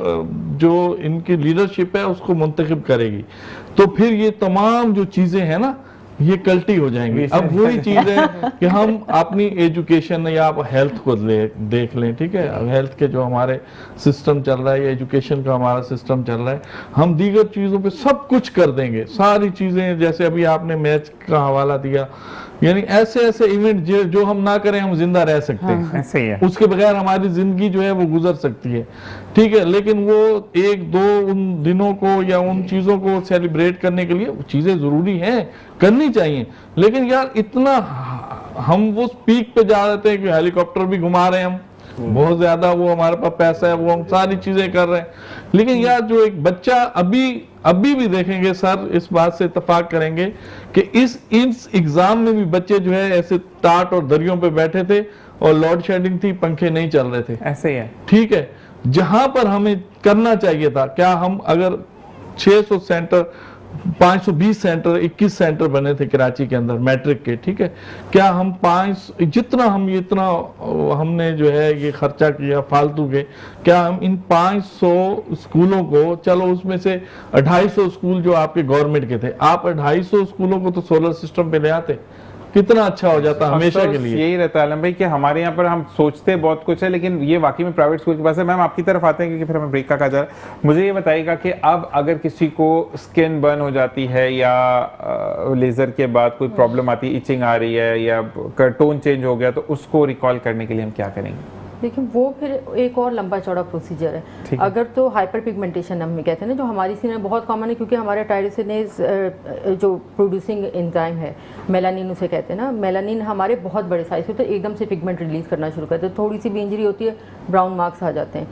जो इनकी लीडरशिप है उसको मुंतखब करेगी, तो फिर ये तमाम जो चीजें हैं ना ये कल्टी हो जाएंगी। अब वही चीज है कि हम अपनी एजुकेशन या आप हेल्थ को देख लें, ठीक है, हेल्थ के जो हमारे सिस्टम चल रहा है या एजुकेशन का हमारा सिस्टम चल रहा है, हम दीगर चीज़ों पे सब कुछ कर देंगे, सारी चीज़ें, जैसे अभी आपने मैच का हवाला दिया, यानी ऐसे ऐसे इवेंट जो हम ना करें हम जिंदा रह सकते हैं, ऐसे ही है। उसके बगैर हमारी जिंदगी जो है वो गुजर सकती है, ठीक है, लेकिन वो एक दो उन दिनों को या उन चीज़ों को सेलिब्रेट करने के लिए चीज़ें ज़रूरी हैं, करनी चाहिए, लेकिन यार इतना हम वो पीक पे जा रहे थे कि हेलीकॉप्टर भी घुमा रहे हैं हम, बहुत ज्यादा वो हमारे पास पैसा है, वो हम सारी चीजें कर रहे हैं, लेकिन यार जो एक बच्चा अभी भी देखेंगे सर, इस बात से इत्तेफाक करेंगे कि इस एग्जाम में भी बच्चे जो है ऐसे टाट और दरियों पे बैठे थे और लोड शेडिंग थी, पंखे नहीं चल रहे थे, ऐसे ही है। ठीक है, जहां पर हमें करना चाहिए था, क्या हम अगर 600 सेंटर 520 सेंटर 21 सेंटर बने थे कराची के अंदर मैट्रिक के, ठीक है, क्या हम जितना हमने जो है ये खर्चा किया फालतू के, क्या हम इन 500 स्कूलों को, चलो उसमें से 250 स्कूल जो आपके गवर्नमेंट के थे, आप 250 स्कूलों को तो सोलर सिस्टम पे ले आते, कितना अच्छा हो जाता हमेशा के लिए। यही रहता है आलम भाई कि हमारे यहाँ पर हम सोचते बहुत कुछ है, लेकिन ये वाकई में प्राइवेट स्कूल के पास है। मैम आपकी तरफ आते हैं क्योंकि फिर हमें ब्रेक का कहा जा रहा है। मुझे ये बताइएगा कि अब अगर किसी को स्किन बर्न हो जाती है या लेजर के बाद कोई प्रॉब्लम आती है, इचिंग आ रही है या टोन चेंज हो गया, तो उसको रिकॉल करने के लिए हम क्या करेंगे? देखिए वो फिर एक और लंबा चौड़ा प्रोसीजर है। अगर तो हाइपर पिगमेंटेशन हम कहते हैं ना, जो हमारी स्किन में बहुत कॉमन है, क्योंकि हमारे टायरोसिनेज जो प्रोड्यूसिंग एंजाइम है, मेलानिन उसे कहते हैं ना, मेलानिन हमारे बहुत बड़े साइज होते हैं, एकदम से पिगमेंट रिलीज करना शुरू करते हैं, थोड़ी सी भी इंजरी होती है ब्राउन मार्क्स आ जाते हैं,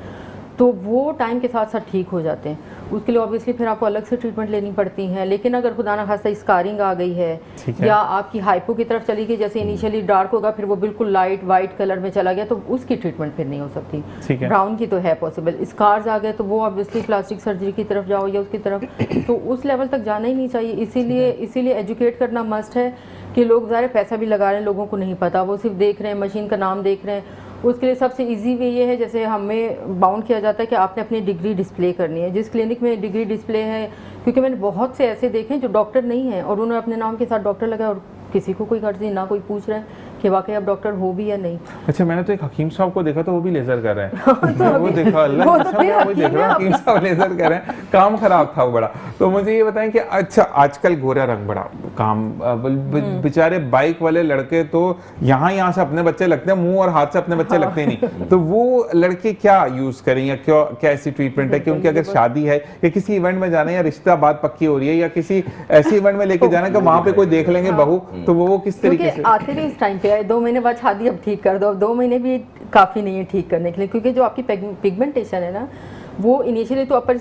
तो वो टाइम के साथ साथ ठीक हो जाते हैं। उसके लिए ऑब्वियसली फिर आपको अलग से ट्रीटमेंट लेनी पड़ती हैं, लेकिन अगर खुदा ना खास्ता स्कारिंग आ गई है या आपकी हाइपो की तरफ चली गई, जैसे इनिशियली डार्क होगा फिर वो बिल्कुल लाइट वाइट कलर में चला गया, तो उसकी ट्रीटमेंट फिर नहीं हो सकती। ब्राउन की तो है पॉसिबल, स्कार्स आ गए तो वो ऑब्वियसली प्लास्टिक सर्जरी की तरफ जाओ या उसकी तरफ, तो उस लेवल तक जाना ही नहीं चाहिए। इसीलिए एजुकेट करना मस्ट है कि लोग ज़्यादा पैसा भी लगा रहे हैं, लोगों को नहीं पता, वो सिर्फ देख रहे हैं, मशीन का नाम देख रहे हैं। उसके लिए सबसे इजी वे ये है, जैसे हमें बाउंड किया जाता है कि आपने अपनी डिग्री डिस्प्ले करनी है, जिस क्लिनिक में डिग्री डिस्प्ले है, क्योंकि मैंने बहुत से ऐसे देखे हैं जो डॉक्टर नहीं हैं और उन्होंने अपने नाम के साथ डॉक्टर लगाया और किसी को कोई गर्ज नहीं, ना कोई पूछ रहा है कि वाकई आप डॉक्टर हो भी या नहीं। अच्छा, मैंने तो एक हकीम साहब को देखा तो वो भी लेजर कर रहे हैं। वो देखा अल्लाह वो देख रहा हकीम साहब लेजर कर रहे हैं, काम खराब था वो बड़ा। तो मुझे ये बताएं कि अच्छा आजकल गोरा रंग बड़ा काम, बेचारे बाइक वाले लड़के तो यहाँ से अपने बच्चे लगते हैं, मुंह और हाथ से अपने बच्चे लगते ही नहीं, तो वो लड़के क्या यूज करें या क्या ऐसी ट्रीटमेंट है कि उनकी अगर शादी है या किसी इवेंट में जाना है या रिश्ता बात पक्की हो रही है या किसी ऐसी इवेंट में लेके जाना है कि वहां पे कोई देख लेंगे बहू, तो वो किस तरीके से आते भी इस टाइम पे है, 2 महीने बाद शादी अब ठीक कर दो, अब 2 महीने भी काफ़ी नहीं है ठीक करने के लिए, क्योंकि जो आपकी पिगमेंटेशन है ना वो इनिशियली तो अपर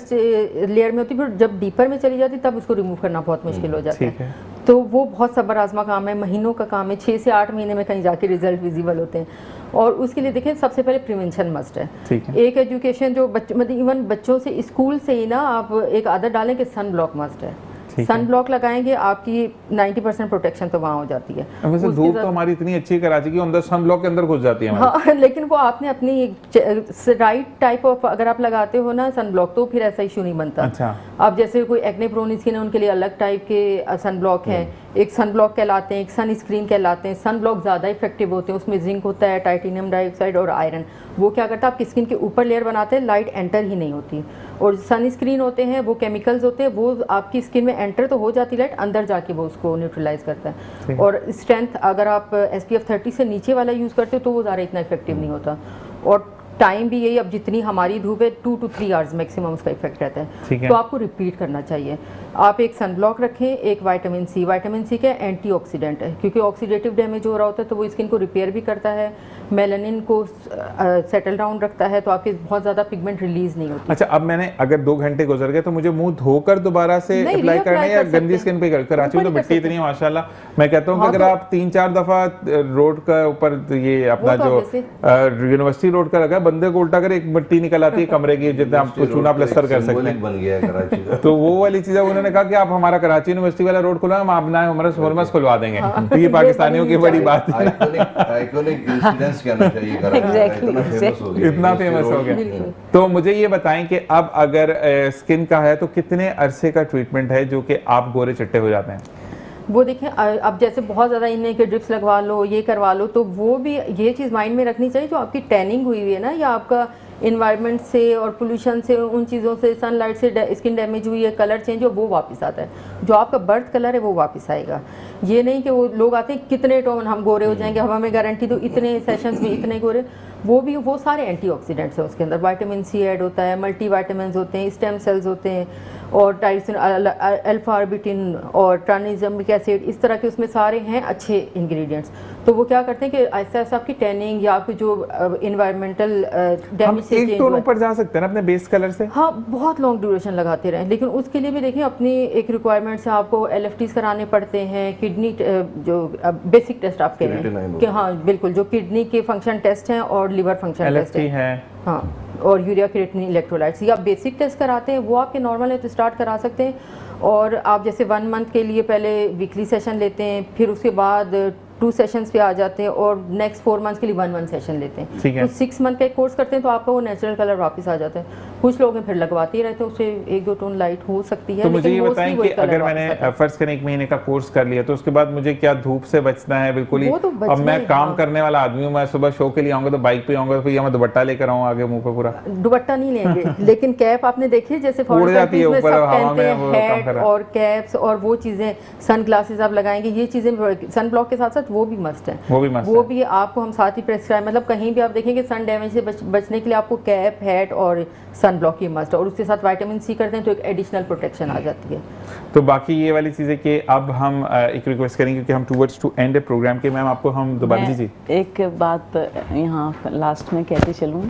लेयर में होती है, फिर जब डीपर में चली जाती तब उसको रिमूव करना बहुत मुश्किल हो जाता है। तो वो बहुत सब्र आजमा काम है, महीनों का काम है, 6 से 8 महीने में कहीं जाके रिजल्ट विजिबल होते हैं। और उसके लिए देखिए सबसे पहले प्रिवेंशन मस्ट है। एक एजुकेशन जो मतलब इवन बच्चों से स्कूल से ही ना आप एक आदत डालें कि सन ब्लॉक मस्ट है, सन ब्लॉक लगाएंगे आपकी 90% प्रोटेक्शन तो वहाँ हो जाती है। वैसे धूप तो हमारी इतनी अच्छी है कराची की, अंदर सन ब्लॉक के अंदर घुस जाती है हमारी। हाँ, लेकिन वो आपने अपनी राइट टाइप ऑफ अगर आप लगाते हो ना सन ब्लॉक, तो फिर ऐसा इशू नहीं बनता। अच्छा। अब जैसे कोई एक्ने प्रोन स्किन है उनके लिए अलग टाइप के सन ब्लॉक हैं, एक सन ब्लॉक कहलाते हैं, एक सन स्क्रीन कहलाते हैं। सन ब्लॉक ज़्यादा इफेक्टिव होते हैं, उसमें जिंक होता है, टाइटेनियम डाइऑक्साइड और आयरन। वो क्या करता है आपकी स्किन के ऊपर लेयर बनाते हैं, लाइट एंटर ही नहीं होती। और सन स्क्रीन होते हैं वो केमिकल्स होते हैं, वो आपकी स्किन में एंटर तो हो जाती लाइट, अंदर जाके वो उसको न्यूट्रलाइज करता है। और स्ट्रेंथ अगर आप SPF 30 से नीचे वाला यूज़ करते हो तो वो ज़्यादा इतना इफेक्टिव नहीं होता। और टाइम भी यही, अब जितनी हमारी धूप है 2 to 3 आवर्स मैक्सिमम उसका इफेक्ट रहता ठीक है, है। तो आपको रिपीट करना चाहिए। आप एक सन ब्लॉक रखें, एक विटामिन सी क्या एंटीऑक्सीडेंट है, क्योंकि ऑक्सीडेटिव डैमेज हो रहा होता है तो वो स्किन को रिपेयर भी करता है, मेलानिन को सेटल डाउन रखता है, तो आपकी बहुत ज़्यादा पिगमेंट रिलीज नहीं होती। अच्छा, अब मैंने अगर 2 घंटे गुजर गए तो मुझे मुंह धोकर दोबारा से नहीं, अप्लाई reapply करना है या कर सकते गंदी हैं। स्किन पे कर? कराची में तो ऊपर ही कर मिट्टी सकते इतनी है माशाल्लाह, मैं कहता हूँ कि हाँ, अगर तो- आप 3-4 दफा रोड का ऊपर ये अपना वो तो जो obviously- यूनिवर्सिटी रोड का लगा है, बंदे को उल्टा कर एक मिट्टी निकल आती है कमरे की, जितना आप चूना प्लास्टर कर सकते हैं। बन गया है कराची का। तो वो वाली चीज़ उन्होंने कहा कि आप हमारा कराची यूनिवर्सिटी वाला रोड खुला, हम अपना हॉर्मस खुलवा देंगे। तो ये पाकिस्तानियों की बड़ी बात है, आइकॉनिक इंसिडेंस कहना चाहिए कराची का, Exactly, इतना फेमस हो गया, इतना फेमस हो गया। तो मुझे ये बताएं कि अब अगर स्किन का है तो कितने अरसे का ट्रीटमेंट है जो कि आप गोरे चिट्टे हो जाते हैं? वो देखें, अब जैसे बहुत ज़्यादा इनने के ड्रिप्स लगवा लो, ये करवा लो, तो वो भी ये चीज़ माइंड में रखनी चाहिए, जो आपकी टैनिंग हुई हुई है ना, या आपका इन्वायरमेंट से और पोल्यूशन से, उन चीज़ों से, सनलाइट से स्किन डैमेज हुई है, कलर चेंज हो, वो वापस आता है। जो आपका बर्थ कलर है वो वापस आएगा। ये नहीं कि वो लोग आते हैं कितने टोन हम गोरे हो जाएंगे, हम हमें गारंटी दो इतने सेशंस में इतने गोरे, वो सारे एंटीऑक्सीडेंट्स हैं उसके अंदर। विटामिन सी ऐड होता है, मल्टी विटामिन्स होते हैं, स्टेम सेल्स होते हैं, और टाइसिन, अल्फा आर्बिटिन और ट्रानिजमिक एसिड, इस तरह के उसमें सारे हैं अच्छे इंग्रेडिएंट्स। तो वो क्या करते हैं कि ऐसा ऐसा आपकी टैनिंग या आपकी जो इन्वायरमेंटल हम डैमेज से एक change टोन हुआ है। ऊपर जा सकते हैं ना अपने बेस कलर से? हाँ, बहुत लॉन्ग ड्यूरेशन लगाते रहें, लेकिन उसके लिए भी देखिए अपनी एक रिक्वायरमेंट से आपको LFTs कराने पड़ते हैं, किडनी जो बेसिक टेस्ट आप कह रहे Creatinine हैं होता कि हाँ बिल्कुल, जो किडनी के फंक्शन टेस्ट हैं और लिवर फंक्शन टेस्ट LFT है। हाँ, और यूरिया क्रिएटिनिन इलेक्ट्रोलाइट्स, या बेसिक टेस्ट कराते हैं, वो आपके नॉर्मल है तो स्टार्ट करा सकते हैं। और आप जैसे 1 मंथ के लिए पहले वीकली सेशन लेते हैं, फिर उसके बाद 2 सेशंस पे आ जाते हैं, और नेक्स्ट 4 मंथ्स के लिए 1 सेशन लेते हैं। ठीक है। तो 6 मंथ का एक कोर्स करते हैं तो आपका वो नेचुरल कलर वापस आ जाता है। कुछ लोग हैं फिर लगवाते ही रहते हैं, उससे 1-2 टोन लाइट हो सकती है। तो मुझे लेकिन ये mostly बताएं वही कि colour अगर वापस मैंने आता है। फर्ज करें 1 महीने का कोर्स कर लिया तो उसके बाद मुझे क्या धूप से बचना है? बिल्कुल ही वो तो बचना अब मैं ही, काम हाँ। करने वाला आदमी हूँ, मैं सुबह शो के लिए आऊंगा तो बाइक पे आऊंगा, तो या मैं दुपट्टा लेकर आऊँ आगे मुंह पे पूरा? दुपट्टा नहीं लेंगे, लेकिन कैप आपने देखी जैसे उड़ फॉरेन जाती है कंट्रीज में ऊपर सब हवा पहनते में, वो हैं, काम कर हैट रहा है। और कैप्स और वो चीज़ें, सन ग्लासेस आप लगाएंगे, ये चीज़ें सन ब्लॉक के साथ साथ वो भी मस्ट है। वो भी मस्त वो है। भी आपको हम साथ ही प्रेस्क्राइब, मतलब कहीं भी आप देखेंगे सन डैमेज से बचने के लिए आपको कैप, हैट और सन ब्लॉक की मस्ट है, और उसके साथ विटामिन सी करते हैं तो एक एडिशनल प्रोटेक्शन आ जाती है। तो बाकी ये वाली चीज़ें कि अब हम एक रिक्वेस्ट करेंगे क्योंकि हम टूवर्ड्स टू एंड प्रोग्राम के, मैम आपको हम दोबारा मैं जी एक बात यहाँ लास्ट में कहती चलूँ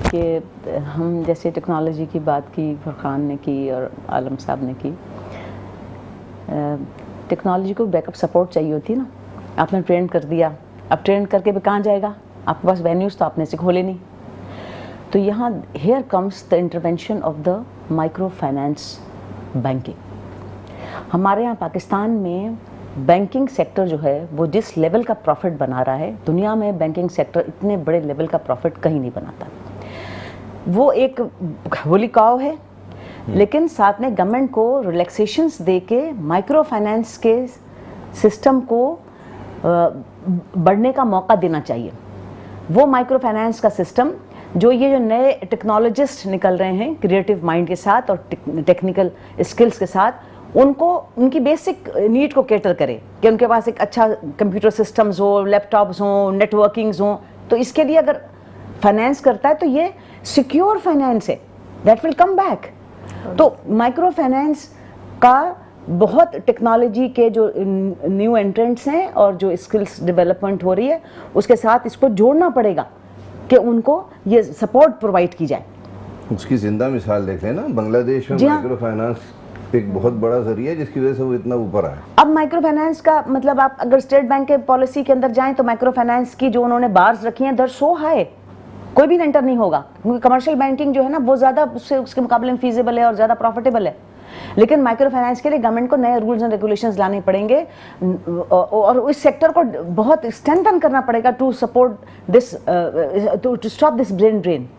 कि हम जैसे टेक्नोलॉजी की बात की, फरखान ने की और आलम साहब ने की, टेक्नोलॉजी को बैकअप सपोर्ट चाहिए होती है ना। आपने ट्रेंड कर दिया, अब ट्रेंड करके भी कहाँ जाएगा? आपके पास वेन्यूज़ तो आपने से खोले नहीं। तो यहाँ here comes the intervention of the micro finance banking. हमारे यहाँ पाकिस्तान में बैंकिंग सेक्टर जो है वो जिस लेवल का प्रॉफिट बना रहा है, दुनिया में बैंकिंग सेक्टर इतने बड़े लेवल का प्रॉफिट कहीं नहीं बनाता। वो एक होली काव है, लेकिन साथ में गवर्नमेंट को रिलैक्सेशंस दे के माइक्रो फाइनेंस के सिस्टम को बढ़ने का मौका देना चाहिए। वो माइक्रो फाइनेंस का सिस्टम जो नए टेक्नोलॉजिस्ट निकल रहे हैं क्रिएटिव माइंड के साथ और टेक्निकल स्किल्स के साथ, उनको उनकी बेसिक नीड को कैटर करे कि उनके पास एक अच्छा कंप्यूटर सिस्टम्स हो, लैपटॉप्स हो, नेटवर्किंग्स हो। तो इसके लिए अगर फाइनेंस करता है तो ये सिक्योर फाइनेंस है, दैट विल कम बैक। तो माइक्रो फाइनेंस का बहुत टेक्नोलॉजी के जो न्यू एंट्रेंट्स हैं और जो स्किल्स डेवलपमेंट हो रही है उसके साथ इसको जोड़ना पड़ेगा कि उनको ये सपोर्ट प्रोवाइड की जाए। उसकी जिंदा मिसाल देख लेना, बांग्लादेश में जी हाँ। माइक्रो फाइनेंस एक बहुत बड़ा जरिया है जिसकी वजह से वो इतना ऊपर आया। अब माइक्रो फाइनेंस का मतलब आप अगर स्टेट बैंक के पॉलिसी के अंदर जाएं तो माइक्रो फाइनेंस की जो उन्होंने बार्स रखी हैं, दर सो हाई, कोई भी एंटर नहीं होगा, क्योंकि कमर्शियल बैंकिंग जो है ना वो ज़्यादा उसके मुकाबले में फीजिबल है और ज़्यादा प्रॉफिटेबल है। लेकिन माइक्रो फाइनेंस के लिए गवर्नमेंट को नए रूल्स एंड रेगुलेशंस लाने पड़ेंगे और इस सेक्टर को बहुत स्ट्रेंथन करना पड़ेगा to support this, to stop this brain drain.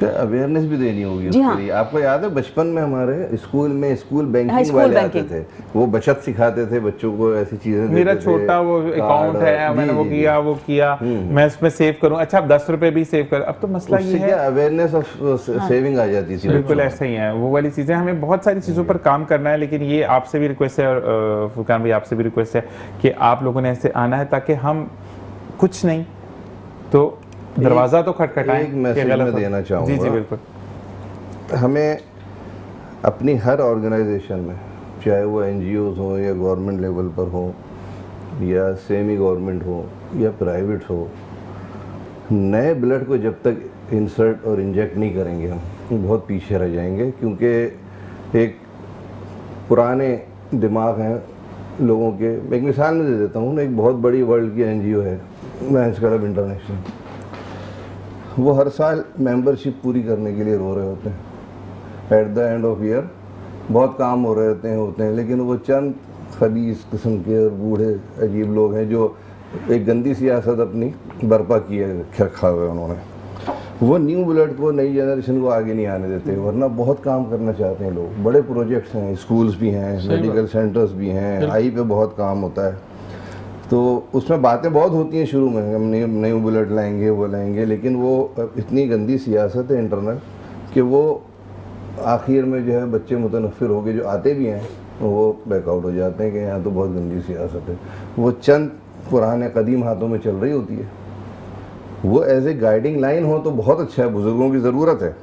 Awareness भी देनी होगी जी उसके हाँ। लिए। आपको याद है बचपन में हमारे स्कूल में स्कूल बैंकिंग स्कूल वाले आते बैंकिंग। थे, वो बचत सिखाते थे बच्चों को, ऐसी चीजें मेरा देते थे, छोटा वो अकाउंट कार्ड, है, मैंने जी, वो जी, किया वो किया, मैं इसमें सेव करूं, अच्छा अब 10 रुपए भी सेव कर। अब तो मसला उससे ये है, क्या अवेयरनेस ऑफ सेविंग आ जाती थी। बिल्कुल ऐसे ही है वो वाली चीज़ें। हमें बहुत सारी चीज़ों पर काम करना है, लेकिन ये आपसे भी रिक्वेस्ट है और फुरकान भाई आपसे भी रिक्वेस्ट है कि आप लोगों ने ऐसे आना है ताकि हम कुछ नहीं तो दरवाजा तो खटखटाएं एक कि मैसेज गलत मैं हो। देना जी चाहूँगा। बिल्कुल। हमें अपनी हर ऑर्गेनाइजेशन में, चाहे वो NGOs हो या गवर्नमेंट लेवल पर हो या सेमी गवर्नमेंट हो या प्राइवेट हो, नए ब्लड को जब तक इंसर्ट और इंजेक्ट नहीं करेंगे हम बहुत पीछे रह जाएंगे, क्योंकि एक पुराने दिमाग हैं लोगों के। एक मिसाल में दे देता हूँ, एक बहुत बड़ी वर्ल्ड की NGO है लायंस क्लब इंटरनेशनल, वो हर साल मेंबरशिप पूरी करने के लिए रो रहे होते हैं। At the end of year बहुत काम हो रहे होते हैं, लेकिन वो चंद खबीस किस्म के और बूढ़े अजीब लोग हैं जो एक गंदी सियासत अपनी बर्पा की है, रखा हुआ है उन्होंने। वो न्यू ब्लड को, नई जनरेशन को आगे नहीं आने देते, वरना बहुत काम करना चाहते हैं लोग। बड़े प्रोजेक्ट्स हैं, स्कूल्स भी हैं, मेडिकल सेंटर्स भी हैं, आई पे बहुत काम होता है। तो उसमें बातें बहुत होती हैं शुरू में, हम न्यू ब्लड लाएंगे, वो लाएंगे, लेकिन वो इतनी गंदी सियासत है इंटरनल कि वो आखिर में जो है बच्चे मुतनफ़िर हो गए, जो आते भी हैं वो बैकआउट हो जाते हैं कि यहाँ तो बहुत गंदी सियासत है। वो चंद पुराने कदीम हाथों में चल रही होती है। वो एज ए गाइडिंग लाइन हो तो बहुत अच्छा है, बुजुर्गों की ज़रूरत है,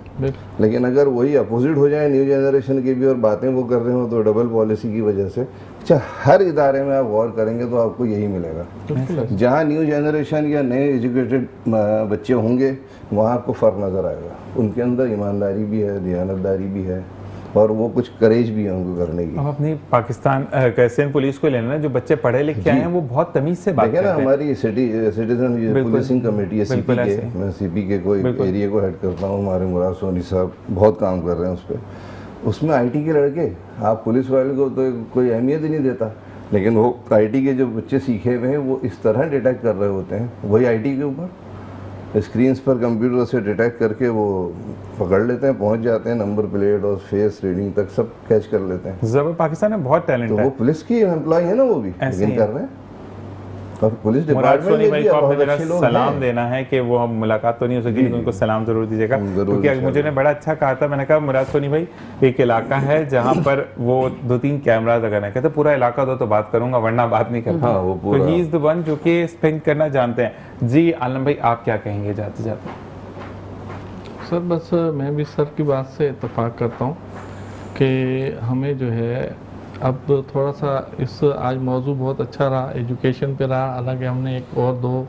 लेकिन अगर वही अपोजिट हो जाए न्यू जनरेशन की भी और बातें वो कर रहे हो तो डबल पॉलिसी की वजह से, अच्छा हर इदारे में आप गौर करेंगे तो आपको यही मिलेगा। जहाँ न्यू जनरेशन या नए एजुकेटेड बच्चे होंगे वहाँ आपको फ़र्क नज़र आएगा। उनके अंदर ईमानदारी भी है, दयानतदारी भी है, और वो कुछ करेज भी है उनको करने की। हम अपनी पाकिस्तान कैसियन पुलिस को लेना, जो बच्चे पढ़े लिखे आए हैं वो बहुत तमीज से बात करते हैं। हमारी सिटीजन पुलिसिंग कमेटी है CP के, मैं CP के कोई एरिया को हेड करता हूँ। हमारे मुराद सोनी साहब बहुत काम कर रहे हैं उस पर। उसमें IT के लड़के, आप पुलिस वाले को तो कोई अहमियत ही नहीं देता, लेकिन वो IT के जो बच्चे सीखे हुए हैं वो इस तरह डिटेक्ट कर रहे होते हैं, वही IT के ऊपर स्क्रीन्स पर कंप्यूटर से डिटेक्ट करके वो पकड़ लेते हैं, पहुंच जाते हैं, नंबर प्लेट और फेस रीडिंग तक सब कैच कर लेते हैं। जबर पाकिस्तान में बहुत टैलेंट तो है। वो पुलिस की एम्प्लॉय है ना, वो भी लेकिन कर रहे हैं। और पुलिस मुराद डिपार्टमेंट सोनी में भाई भी को आपने बहुत मेरा अच्छे लोग सलाम हैं। देना है कि वो हम मुलाकात तो नहीं हो सकी, लेकिन उनको सलाम जरूर दीजिएगा, जरूर क्योंकि इंशाल्लाह। मुझे ने बड़ा अच्छा कहा था। मैंने कहा मुराद सोनी भाई एक इलाका है जहाँ पर वो 2-3 कैमराज अगर है, कहते पूरा इलाका दो तो बात करूंगा वरना बात नहीं करता। हाँ, वो तो पूरा। ही इज द वन जो कि स्पेंड करना जानते हैं। जी आलम भाई आप क्या कहेंगे जाते जाते? सर बस मैं भी सर की बात से इत्तेफाक करता हूँ कि हमें जो है अब थोड़ा सा इस आज मौजू बहुत अच्छा रहा, एजुकेशन पे रहा। हालांकि हमने एक और दो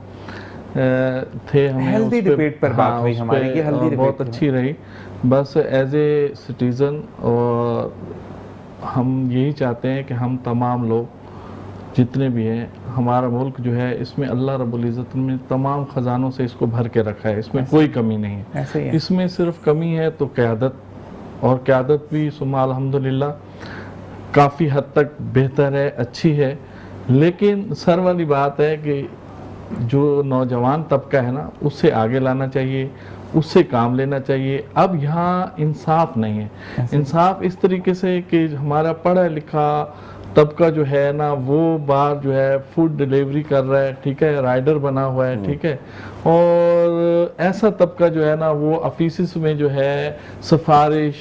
थे, हमें हेल्दी उस पे- डिबेट पर बात हुई उस हमारी पे, कि हेल्दी डिबेट बहुत अच्छी रही। बस एज ए सिटीज़न और हम यही चाहते हैं कि हम तमाम लोग जितने भी हैं, हमारा मुल्क जो है इसमें अल्लाह रब्बुल इज़्ज़त ने तमाम ख़जानों से इसको भर के रखा है, इसमें कोई कमी नहीं है। ऐसे ही है। इसमें सिर्फ कमी है तो क़यादत, और क़यादत भी सुम्मा अल्हम्दुलिल्लाह काफ़ी हद तक बेहतर है, अच्छी है। लेकिन सर वाली बात है कि जो नौजवान तबका है ना, उससे आगे लाना चाहिए, उससे काम लेना चाहिए। अब यहाँ इंसाफ नहीं है। इंसाफ इस तरीके से कि हमारा पढ़ा लिखा तबका जो है ना, वो बाहर जो है फूड डिलीवरी कर रहा है, ठीक है, राइडर बना हुआ है, ठीक है, और ऐसा तबका जो है ना वो ऑफिस में जो है सिफारिश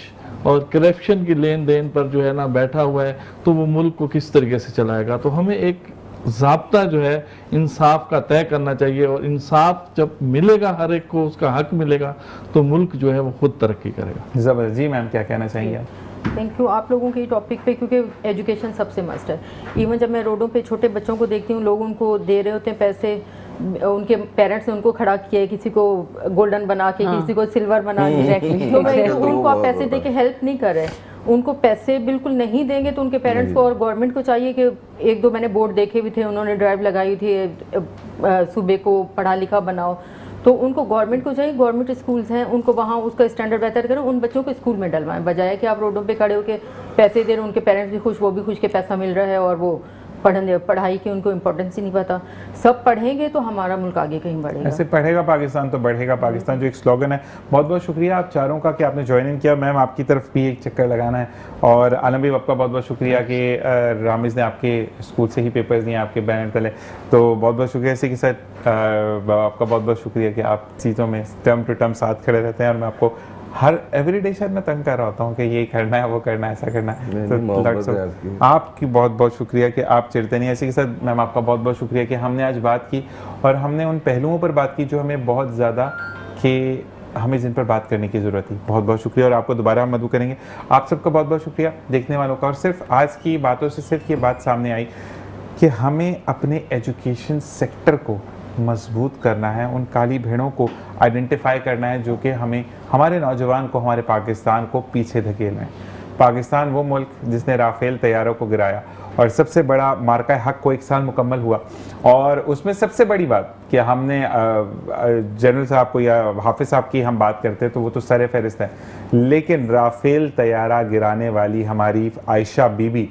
और करप्शन की लेन देन पर जो है ना बैठा हुआ है, तो वो मुल्क को किस तरीके से चलाएगा। तो हमें एक ज़ाब्ता जो है इंसाफ का तय करना चाहिए, और इंसाफ जब मिलेगा, हर एक को उसका हक मिलेगा, तो मुल्क जो है वो खुद तरक्की करेगा। जबरदस्त। जी मैम क्या कहना चाहेंगे आप? थैंक यू आप लोगों के टॉपिक पे, क्योंकि एजुकेशन सबसे मस्ट है। इवन जब मैं रोडों पे छोटे बच्चों को देखती हूँ, लोग उनको दे रहे होते हैं पैसे, उनके पेरेंट्स ने उनको खड़ा किया है, किसी को गोल्डन बना के, किसी को सिल्वर बना के, तो मैं उनको आप पैसे दे के हेल्प नहीं कर रहे। उनको पैसे बिल्कुल नहीं देंगे तो उनके पेरेंट्स को और गवर्नमेंट को चाहिए कि एक दो मैंने बोर्ड देखे भी थे, उन्होंने ड्राइव लगाई थी सूबे को पढ़ा लिखा बनाओ, तो उनको गवर्नमेंट को चाहिए, गवर्नमेंट स्कूल्स हैं उनको वहाँ उसका स्टैंडर्ड बेहतर करें, उन बच्चों को स्कूल में डलवाएं, बजाय कि आप रोडों पे खड़े होकर पैसे दे रहे, उनके पेरेंट्स भी खुश, वो भी खुश के पैसा मिल रहा है, और वो पढ़ाई की उनको इम्पोर्टेंस ही नहीं पता। सब पढ़ेंगे तो हमारा मुल्क आगे कहीं बढ़ेगा। ऐसे पढ़ेगा पाकिस्तान तो बढ़ेगा पाकिस्तान, जो एक स्लोगन है। बहुत बहुत शुक्रिया आप चारों का कि आपने ज्वाइन इन किया। मैम आपकी तरफ भी एक चक्कर लगाना है, और आलम भाई आपका बहुत बहुत शुक्रिया कि रामिज़ ने आपके स्कूल से ही पेपर्स दिए आपके बैनर तले, तो बहुत बहुत शुक्रिया। इसी के साथ आपका बहुत बहुत शुक्रिया कि आप चीज़ों में टर्म टू टर्म साथ खड़े रहते हैं, और मैं आपको हर एवरीडे शायद मैं तंग कर रहा होता हूँ कि ये करना है, वो करना है, ऐसा करना है। नहीं, तो मोहब्बत डॉक्टर साहब, है आपकी। आपकी बहुत बहुत शुक्रिया कि आप चिढ़ते नहीं। इसी के साथ मैम आपका बहुत बहुत शुक्रिया कि हमने आज बात की और हमने उन पहलुओं पर बात की जो हमें बहुत ज़्यादा कि हमें जिन पर बात करने की ज़रूरत थी। बहुत बहुत शुक्रिया और आपको दोबारा हम मदद करेंगे। आप सबका बहुत बहुत शुक्रिया देखने वालों का। और सिर्फ आज की बातों से सिर्फ ये बात सामने आई कि हमें अपने एजुकेशन सेक्टर को मजबूत करना है, उन काली भेड़ों को आइडेंटिफाई करना है जो कि हमें, हमारे नौजवान को, हमारे पाकिस्तान को पीछे धकेल रहे हैं। पाकिस्तान वो मुल्क जिसने राफेल तैयारों को गिराया और सबसे बड़ा मार्का हक को 1 साल मुकम्मल हुआ और उसमें सबसे बड़ी बात कि हमने जनरल साहब को या हाफिज साहब की हम बात करते हैं तो वो तो सर फहरिस्त है, लेकिन राफेल तैयारा गिराने वाली हमारी आयशा बीबी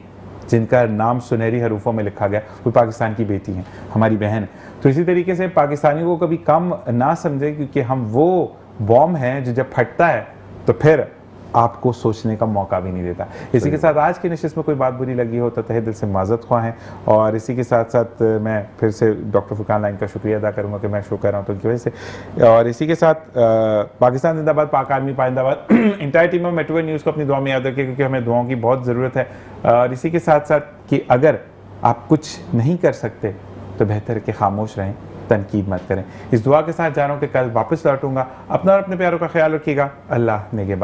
जिनका नाम सुनहरी हरूफों में लिखा गया, वो पाकिस्तान की बेटी हैं, हमारी बहन है। तो इसी तरीके से पाकिस्तानियों को कभी कम ना समझे क्योंकि हम वो बॉम्ब हैं जो जब फटता है तो फिर आपको सोचने का मौका भी नहीं देता। इसी के साथ आज की नशिस्त में कोई बात बुरी लगी हो तो तहे दिल से माजरत ख्वाह हैं और इसी के साथ साथ मैं फिर से डॉक्टर फुरकान लाइन का शुक्रिया अदा करूँगा कि मैं शो कर रहा हूँ तो उनकी वजह से। और इसी के साथ पाकिस्तान जिंदाबाद, पाक आर्मी पाइंदाबाद। इंटायर टीम में मेट्रो न्यूज़ को अपनी दुआ में याद रखें क्योंकि हमें दुआओं की बहुत ज़रूरत है। और इसी के साथ साथ कि अगर आप कुछ नहीं कर सकते तो बेहतर है कि खामोश रहें, तनकीद मत करें। इस दुआ के साथ जा रहा हूँ कि कल वापस लौटूंगा। अपना और अपने प्यारों का ख्याल रखिएगा। अल्लाह नेगेबान।